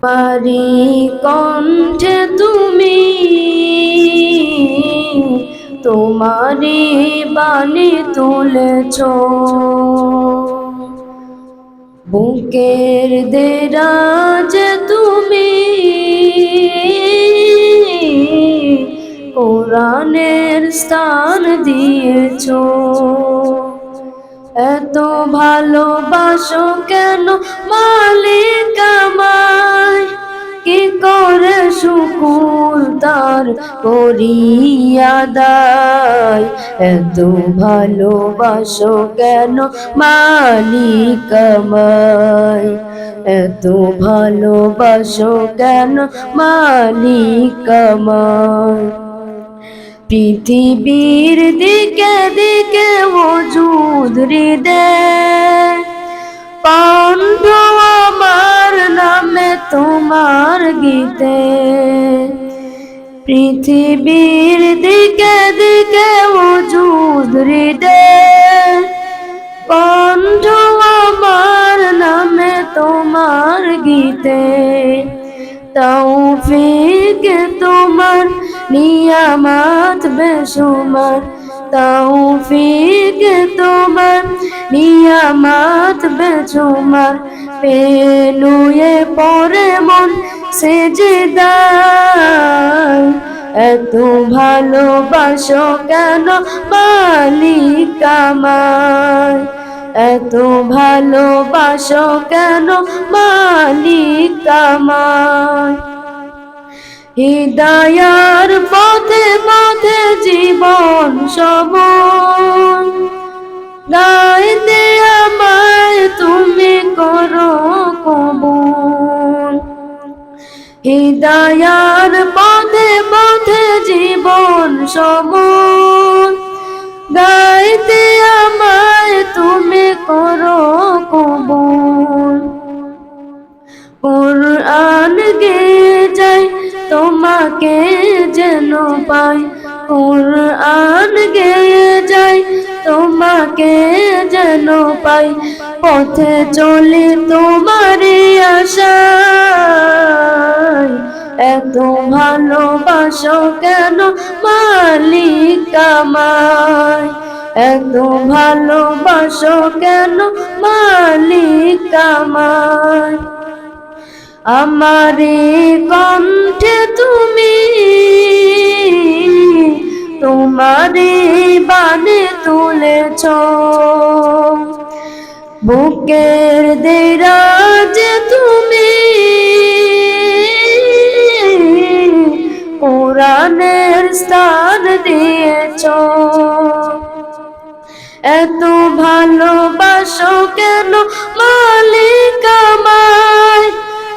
পারি কণ্ঠে তুমি তোমারি বাণী তুলেছ, বুকের দেরাজ তুমি কোরআনের স্থান দিয়েছ। এত ভালোবাসো কেন মালিক আমায়, কি করে শুকুর তার করি আদায়। এত ভালোবাসো কেন মালিক আমায়, এত ভালোবাসো কেন মালিক আমায়। পৃথিবীর দিকে দিকে ওজুদ হৃদয়, কণ্ঠ আমার নামে তোমার গীতে। পৃথিবীর দিকে দিকে ওজুদ হৃদয়, কণ্ঠ আমার নামে তোমার গীতে। তৌফিক তোমার নিয়ামত বেশুমার, তৌফিক তোমার নিয়ামত বেশুমার। পেনুয়ে পড়ে মন সেজদায়, এত ভালোবাসো কেন মালিক আমায়, এত ভালোবাসো কেন মালিক আমায়। হিদায়ার পথে পথে জীবন সবল, গাইতে আমায় তুমি করো কবুল। হিদায়ার পথে পথে জীবন সবল, গাইতে আমায় তুমি করো কবুল। কুরআন গেয়ে যাই তোমাকে যেন পাই, কুরআন গেয়ে যাই তোমাকে যেন পাই। পথে চলে তোমারই আশায়, এত ভালোবাসো কেন মালিক আমায়, এত ভালোবাসো কেন মালিক আমায়। আমারি কণ্ঠে তুমি তোমারি বাণী তুলেছ, বুকের দেরাজ তুমি কোরআনের স্থান দিয়েছ। এত ভালোবাসো কেন মালিক আমায়,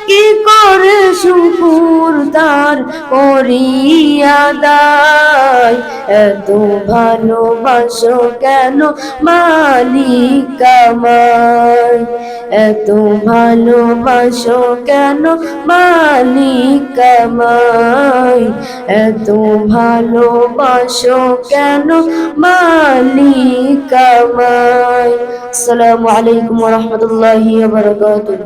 কি করে শুকুর তার করি আদায়। এত ভালোবাসো কেন মালিক আমায়, এত ভালোবাসো কেন মালিক আমায়, এত ভালোবাসো কেন মালিক আমায়। আসসালামু আলাইকুম ওয়া রাহমাতুল্লাহি ওয়া বারাকাতুহু।